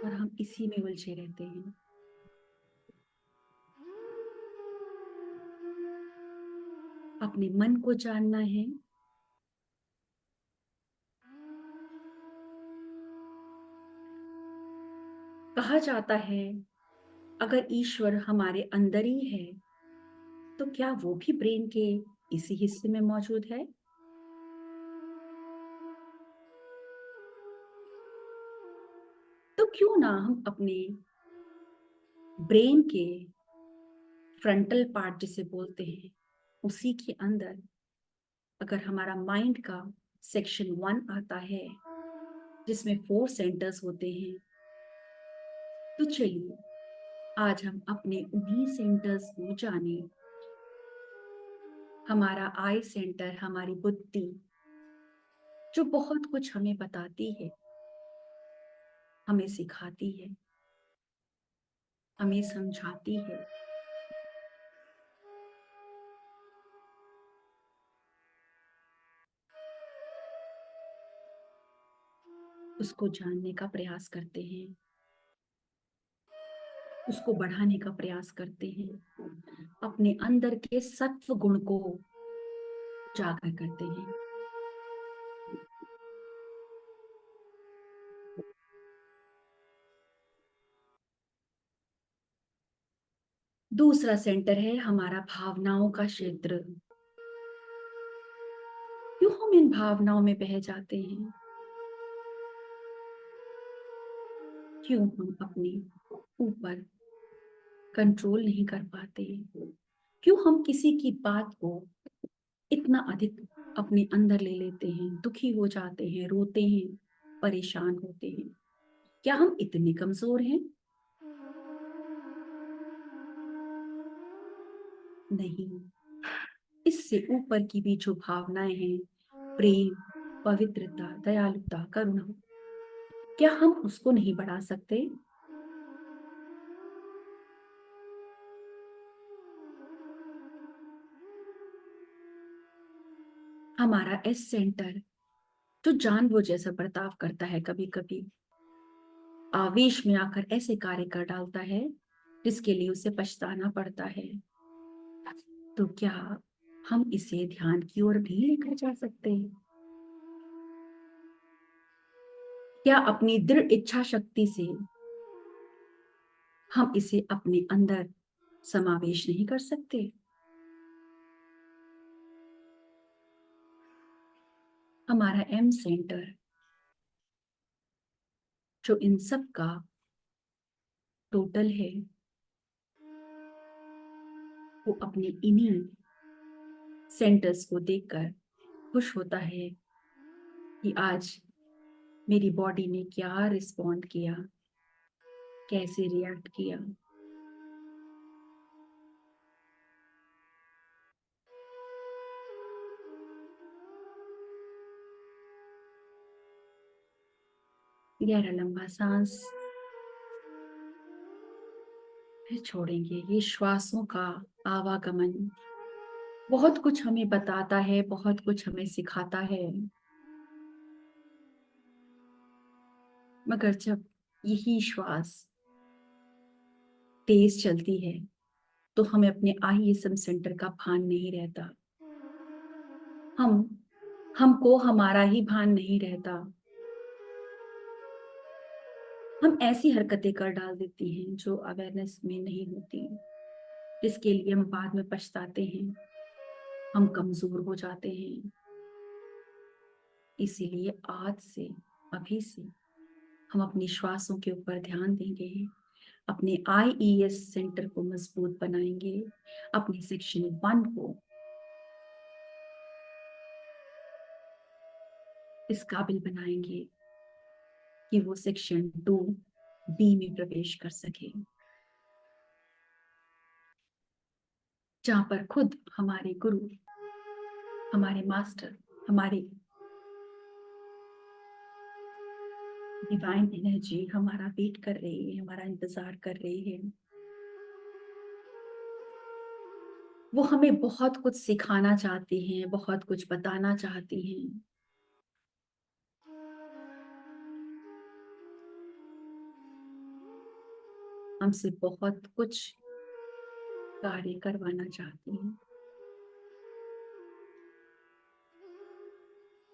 और हम इसी में उलझे रहते हैं। अपने मन को जानना है। कहा जाता है अगर ईश्वर हमारे अंदर ही है तो क्या वो भी ब्रेन के इसी हिस्से में मौजूद है? तो क्यों ना हम अपने ब्रेन के फ्रंटल पार्ट जिसे बोलते हैं उसी के अंदर अगर हमारा माइंड का सेक्शन 1 आता है जिसमें 4 सेंटर्स होते हैं, तो चलिए आज हम अपने उन्हीं सेंटर्स को जाने। हमारा आई सेंटर हमारी बुद्धि जो बहुत कुछ हमें बताती है, हमें सिखाती है, हमें समझाती है। उसको जानने का प्रयास करते हैं, उसको बढ़ाने का प्रयास करते हैं, अपने अंदर के सत्व गुण को उजागर करते हैं। दूसरा सेंटर है हमारा भावनाओं का क्षेत्र। क्यों हम इन भावनाओं में बह जाते हैं? क्यों हम अपने ऊपर कंट्रोल नहीं कर पाते? क्यों हम किसी की बात को इतना अधिक अपने अंदर ले लेते हैं, दुखी हो जाते हैं, रोते हैं, परेशान होते हैं? क्या हम इतने कमजोर हैं? नहीं। इससे ऊपर की भी जो भावनाएं हैं, प्रेम, पवित्रता, दयालुता, करुणा, क्या हम उसको नहीं बढ़ा सकते? हमारा एस सेंटर जो जानबूझ जैसा बर्ताव करता है, कभी कभी आवेश में आकर ऐसे कार्य कर डालता है जिसके लिए उसे पछताना पड़ता है, तो क्या हम इसे ध्यान की ओर भी लेकर जा सकते हैं? क्या अपनी दृढ़ इच्छा शक्ति से हम इसे अपने अंदर समावेश नहीं कर सकते? हमारा एम सेंटर जो इन सब का टोटल है, वो अपने इन्हीं सेंटर्स को देखकर खुश होता है कि आज मेरी बॉडी ने क्या रिस्पॉन्ड किया, कैसे रिएक्ट किया। गहरा लंबा सांस, फिर छोड़ेंगे। ये श्वासों का आवागमन बहुत कुछ हमें बताता है, बहुत कुछ हमें सिखाता है। मगर जब यही श्वास तेज चलती है तो हमें अपने आईएसएम सेंटर का भान नहीं रहता। हम हमको हमारा ही भान नहीं रहता। हम ऐसी हरकतें कर डाल देती हैं जो अवेयरनेस में नहीं होती, जिसके लिए हम बाद में पछताते हैं, हम कमजोर हो जाते हैं। इसीलिए आज से, अभी से हम अपनी श्वासों के ऊपर ध्यान देंगे, अपने आईईएस सेंटर को मजबूत बनाएंगे, अपने सेक्शन 1 को इस काबिल बनाएंगे कि वो सेक्शन 2 बी में प्रवेश कर सके, जहां पर खुद हमारे गुरु, हमारे मास्टर, हमारे डिवाइन एनर्जी हमारा वेट कर रही है, हमारा इंतजार कर रही है। वो हमें बहुत कुछ सिखाना चाहती हैं, बहुत कुछ बताना चाहती हैं। हमसे बहुत कुछ कार्य करवाना चाहती है।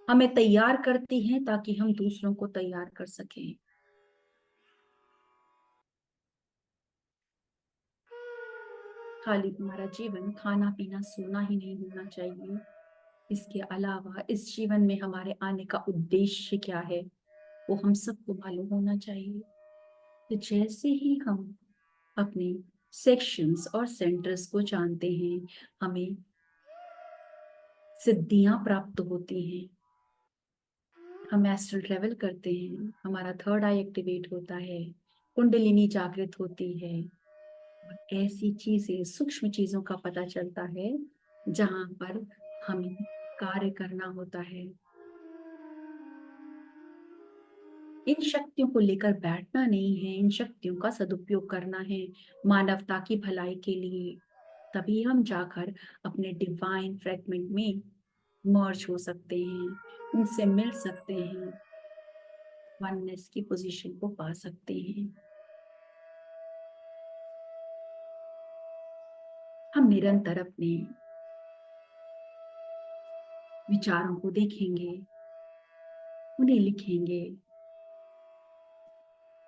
हमें तैयार करती हैं ताकि हम दूसरों को तैयार कर सकें। खाली हमारा जीवन खाना पीना सोना ही नहीं होना चाहिए। इसके अलावा इस जीवन में हमारे आने का उद्देश्य क्या है वो हम सबको मालूम होना चाहिए। तो जैसे ही हम अपने सेक्शंस और सेंटर्स को जानते हैं, हमें सिद्धियां प्राप्त होती हैं। हम एस्ट्रल ट्रेवल करते हैं, हमारा थर्ड आई एक्टिवेट होता है, कुंडलिनी जागृत होती है। ऐसी चीजें, सूक्ष्म चीजों का पता चलता है जहां पर हमें कार्य करना होता है। इन शक्तियों को लेकर बैठना नहीं है, इन शक्तियों का सदुपयोग करना है मानवता की भलाई के लिए। तभी हम जाकर अपने डिवाइन फ्रैगमेंट में मर्ज हो सकते हैं, उनसे मिल सकते हैं, वननेस की पोजीशन को पा सकते हैं। हम निरंतर अपने विचारों को देखेंगे, उन्हें लिखेंगे।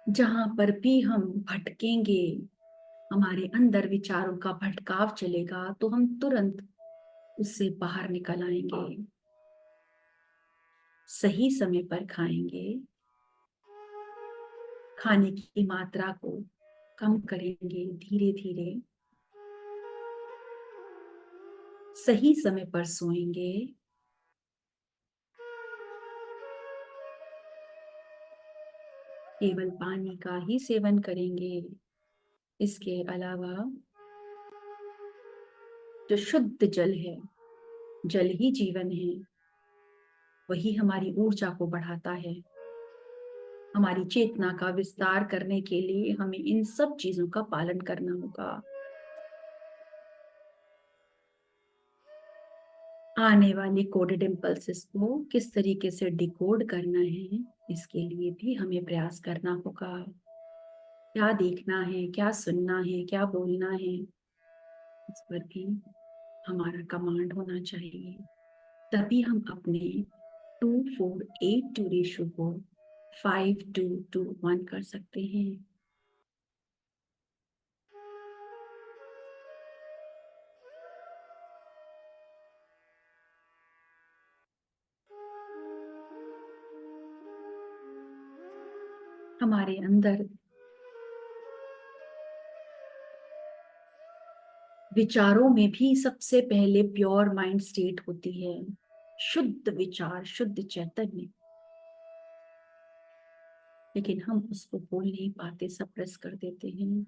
जहां पर भी हम भटकेंगे, हमारे अंदर विचारों का भटकाव चलेगा, तो हम तुरंत उससे बाहर निकल आएंगे। सही समय पर खाएंगे, खाने की मात्रा को कम करेंगे धीरे धीरे, सही समय पर सोएंगे, केवल पानी का ही सेवन करेंगे। इसके अलावा जो शुद्ध जल है, जल ही जीवन है, वही हमारी ऊर्जा को बढ़ाता है। हमारी चेतना का विस्तार करने के लिए हमें इन सब चीजों का पालन करना होगा। आने वाले कोडेड इम्पल्सेस को किस तरीके से डिकोड करना है, इसके लिए भी हमें प्रयास करना होगा। क्या देखना है, क्या सुनना है, क्या बोलना है, इस पर भी हमारा कमांड होना चाहिए। तभी हम अपने 2-4-8 रेशो को 5-2-2-1 कर सकते हैं। हमारे अंदर विचारों में भी सबसे पहले प्योर माइंड स्टेट होती है, शुद्ध विचार, शुद्ध चैतन्य। लेकिन हम उसको बोल नहीं पाते, सप्रेस कर देते हैं।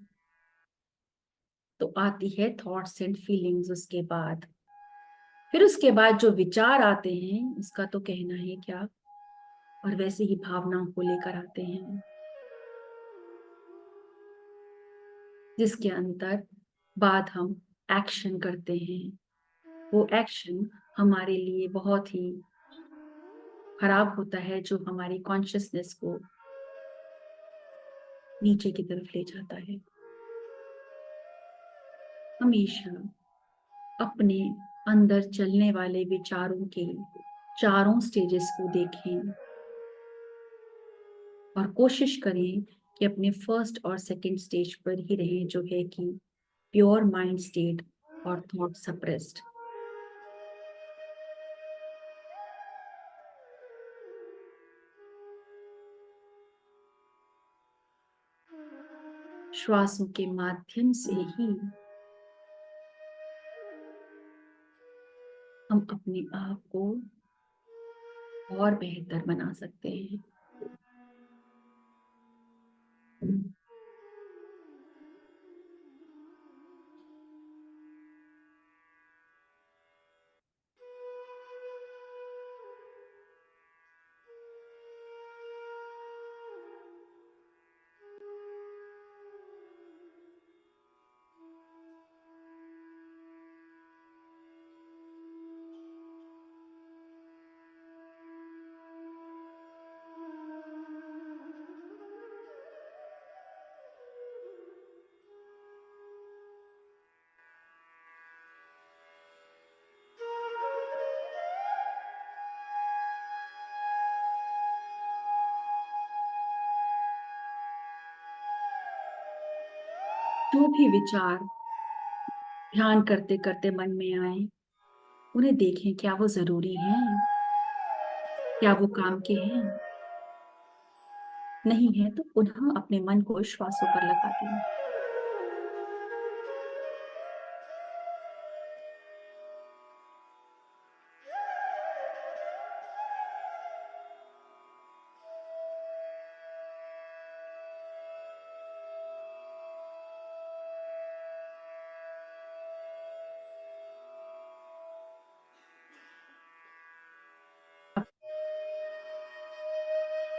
तो आती है थॉट्स एंड फीलिंग्स उसके बाद। फिर उसके बाद जो विचार आते हैं उसका तो कहना है क्या, और वैसे ही भावनाओं को लेकर आते हैं, जिसके अंतर बाद हम एक्शन करते हैं। वो एक्शन हमारे लिए बहुत ही खराब होता है, जो हमारी कॉन्शियसनेस को नीचे की तरफ ले जाता है। हमेशा अपने अंदर चलने वाले विचारों के चारों स्टेजेस को देखें और कोशिश करें कि अपने फर्स्ट और सेकंड स्टेज पर ही रहें, जो है कि प्योर माइंड स्टेट और थॉट सप्रेस्ड। श्वासों के माध्यम से ही हम अपने आप को और बेहतर बना सकते हैं। जो भी विचार ध्यान करते करते मन में आए, उन्हें देखें क्या वो जरूरी हैं, क्या वो काम के हैं। नहीं है तो पुनः अपने मन को श्वासों पर लगा दें।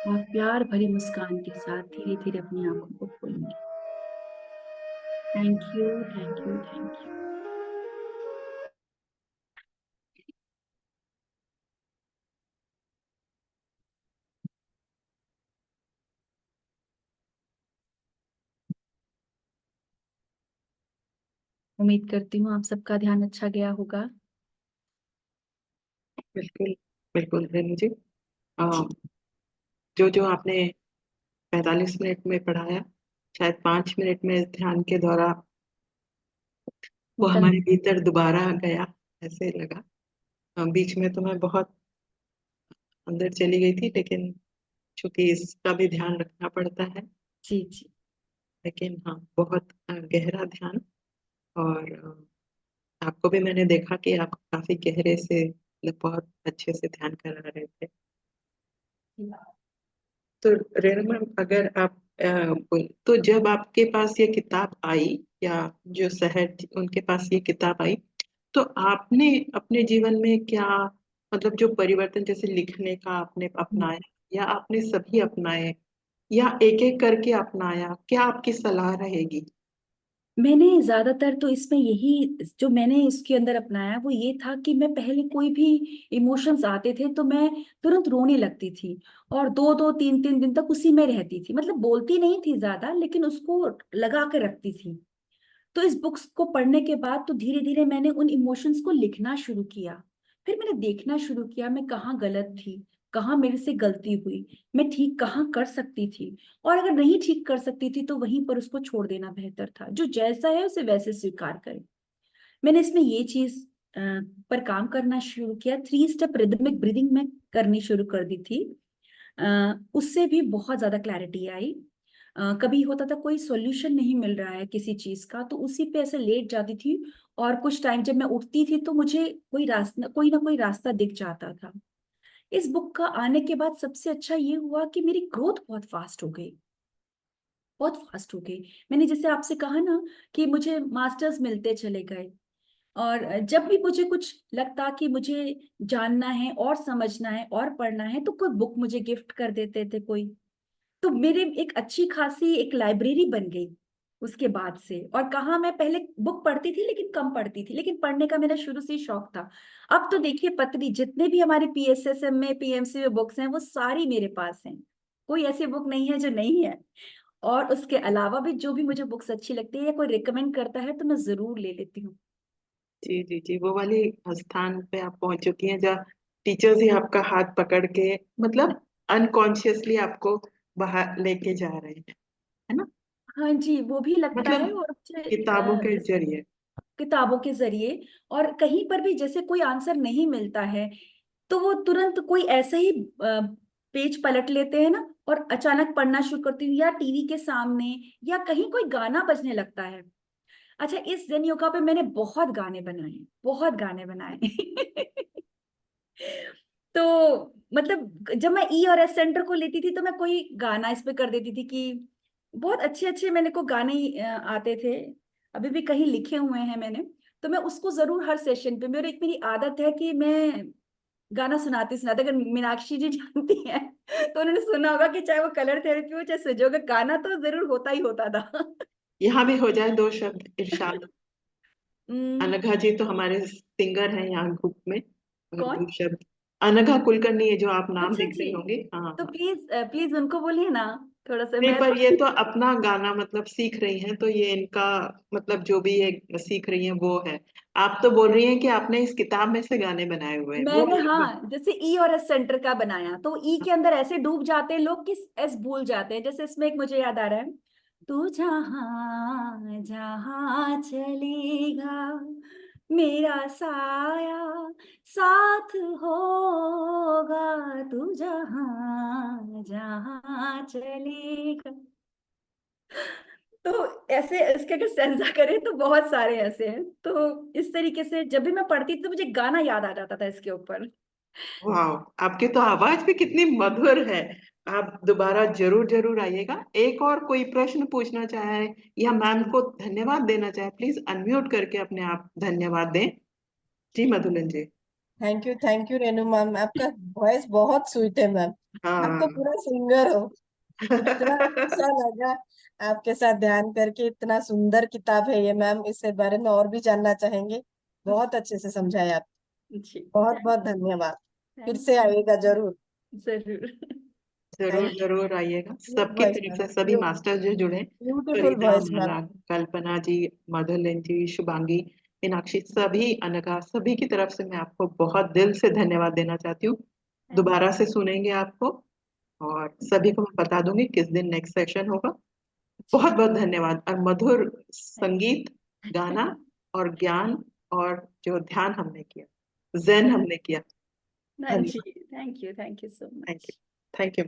आप प्यार भरी मुस्कान के साथ धीरे धीरे अपनी आंखों को खोलेंगे। Thank you, thank you, thank you. उम्मीद करती हूँ आप सबका ध्यान अच्छा गया होगा। बिल्कुल बिल्कुल रेनू जी। अ, जो जो आपने 45 मिनट में पढ़ाया, शायद 5 मिनट में इस ध्यान के द्वारा वो निकल। हमारे भीतर दोबारा गया, ऐसे लगा। बीच में तो मैं बहुत अंदर चली गई थी, लेकिन चूंकि इसका भी ध्यान रखना पड़ता है। जी जी। लेकिन हाँ, बहुत गहरा ध्यान। और आपको भी मैंने देखा कि आप काफी गहरे से, मतलब बहुत अच्छे से ध्यान करा रहे थे। तो रेणु मैम, अगर आप तो जब आपके पास ये किताब आई, या जो सहर उनके पास ये किताब आई, तो आपने अपने जीवन में क्या, मतलब जो परिवर्तन, जैसे लिखने का आपने अपनाया, या आपने सभी अपनाए, या एक एक करके अपनाया, क्या आपकी सलाह रहेगी? मैंने ज्यादातर तो इसमें यही जो मैंने इसके अंदर अपनाया वो ये था कि मैं पहले कोई भी इमोशंस आते थे तो मैं तुरंत रोने लगती थी, और दो दो तीन तीन दिन तक उसी में रहती थी। मतलब बोलती नहीं थी ज्यादा, लेकिन उसको लगा कर रखती थी। तो इस बुक्स को पढ़ने के बाद तो धीरे धीरे मैंने उन इमोशंस को लिखना शुरू किया। फिर मैंने देखना शुरू किया मैं कहाँ गलत थी, कहाँ मेरे से गलती हुई, मैं ठीक कहाँ कर सकती थी। और अगर नहीं ठीक कर सकती थी तो वहीं पर उसको छोड़ देना बेहतर था। जो जैसा है उसे वैसे स्वीकार करें। मैंने इसमें ये चीज पर काम करना शुरू किया। 3 स्टेप रिदमिक ब्रीदिंग में करनी शुरू कर दी थी। उससे भी बहुत ज्यादा क्लैरिटी आई। कभी होता था कोई सॉल्यूशन नहीं मिल रहा है किसी चीज का, तो उसी पे ऐसे लेट जाती थी। और कुछ टाइम जब मैं उठती थी तो मुझे कोई ना कोई रास्ता दिख जाता था। इस बुक का आने के बाद सबसे अच्छा ये हुआ कि मेरी ग्रोथ बहुत फास्ट हो गई। बहुत फास्ट हो गई। मैंने जैसे आपसे कहा ना कि मुझे मास्टर्स मिलते चले गए। और जब भी मुझे कुछ लगता कि मुझे जानना है और समझना है और पढ़ना है तो कोई बुक मुझे गिफ्ट कर देते थे कोई। तो मेरे एक अच्छी खासी एक लाइब्रेरी बन गई उसके बाद से। और कहाँ मैं पहले बुक पढ़ती थी लेकिन कम पढ़ती थी, लेकिन पढ़ने का मेरा शुरू से ही शौक था। अब तो देखिए पतली जितने भी हमारे पीएसएसएम में पीएमसी में बुक्स हैं वो सारी मेरे पास हैं। कोई ऐसी बुक नहीं है जो नहीं है। और उसके अलावा भी जो भी मुझे बुक्स अच्छी लगती है या कोई रिकमेंड करता है तो मैं जरूर ले लेती हूँ। जी जी जी, वो वाली स्थान पे आप पहुंच चुकी हैं जहाँ टीचर्स ही आपका हाथ पकड़ के, मतलब अनकॉन्शियसली आपको बाहर लेके जा रहे हैं, है ना? हाँ जी, वो भी लगता मतलब है। और मुझे किताबों के जरिए। किताबों के जरिए। और कहीं पर भी जैसे कोई आंसर नहीं मिलता है तो वो तुरंत कोई ऐसे ही पेज पलट लेते हैं ना, और अचानक पढ़ना शुरू करती हूँ, या टीवी के सामने या कहीं कोई गाना बजने लगता है। अच्छा, इस जन योगा पे मैंने बहुत गाने बनाए, बहुत गाने बनाए। तो मतलब जब मैं ई और एस सेंटर को लेती थी तो मैं कोई गाना इस पे कर देती थी कि बहुत अच्छे अच्छे मेरे को गाने आते थे। अभी भी कहीं लिखे हुए हैं मैंने। तो मैं उसको जरूर हर सेशन पे, मेरी आदत है कि मैं गाना सुनाते सुनाते, अगर मीनाक्षी जी जानती हैं तो उन्होंने सुना होगा कि चाहे वो कलर थेरेपी हो चाहे सजोगा, गाना तो जरूर होता ही होता था। यहाँ भी हो जाए दो शब्द इरशाद। हम्म, अनघा जी तो हमारे सिंगर हैं यहाँ ग्रुप में, अगर कौन? दो शब्द। अनघा कुलकर्णी है, जो आप नाम अच्छा देख जी। रही होंगी। हाँ तो हाँ। प्लीज प्लीज उनको बोलिए ना थोड़ा सा। नहीं, मैं पर ये तो तो अपना गाना मतलब सीख रही हैं, तो ये इनका मतलब जो भी ये सीख रही हैं वो है। आप तो बोल रही हैं कि आपने इस किताब में से गाने बनाए हुए हैं, वो मैंने, हाँ, जैसे ई और एस सेंटर का बनाया तो ई के अंदर ऐसे डूब जाते हैं लोग कि एस भूल जाते हैं। जैसे इसमें एक मुझे याद आ रहा है, तू जहाँ जहाँ चलेगा मेरा साया साथ होगा, तू जहाँ जहाँ चलेगा। तो ऐसे इसके अगर स्टैंजा करें तो बहुत सारे ऐसे हैं। तो इस तरीके से जब भी मैं पढ़ती थी तो मुझे गाना याद आ जाता था इसके ऊपर। वाह, आपकी तो आवाज भी कितनी मधुर है। आप दोबारा जरूर जरूर आइएगा। एक और कोई प्रश्न पूछना चाहे या मैम जी को धन्यवाद देना चाहे, प्लीज अनम्यूट करके अपने आप धन्यवाद दें। जी ठीक। मधुलन जी। थैंक यू रेनू मैम, आपका वॉइस बहुत स्वीट है मैम। आप तो हाँ। पूरा सिंगर हो। इतना अच्छा लगा आपके साथ ध्यान करके। इतना सुंदर किताब है ये मैम, इसके बारे में और भी जानना चाहेंगे। बहुत अच्छे से समझाया आप। जी बहुत बहुत धन्यवाद। फिर थैंक से आइएगा जरूर। जरूर। जरूर थैंक जरूर आइएगा, यू सबकी वॉइस तरफ मैम। से सभी मास्टर्स जो जुड़े हैं, ब्यूटीफुल फरीदा, वॉइस मैम। माला, कल्पना जी, मधुलिन जी, शुभांगी, मीनाक्षी, सभी, अनघा, सभी की तरफ से मैं आपको बहुत दिल से धन्यवाद देना चाहती हूँ। थैंक दोबारा से सुनेंगे आपको, और सभी को मैं बता दूंगी किस दिन नेक्स्ट सेशन होगा। जी बहुत बहुत धन्यवाद। और मधुर थैंक संगीत, गाना यू। और ज्ञान और जो ध्यान हमने किया, zen हमने किया। हाँ जी धन्यवाद। Thank you so thank you. Much. Thank you.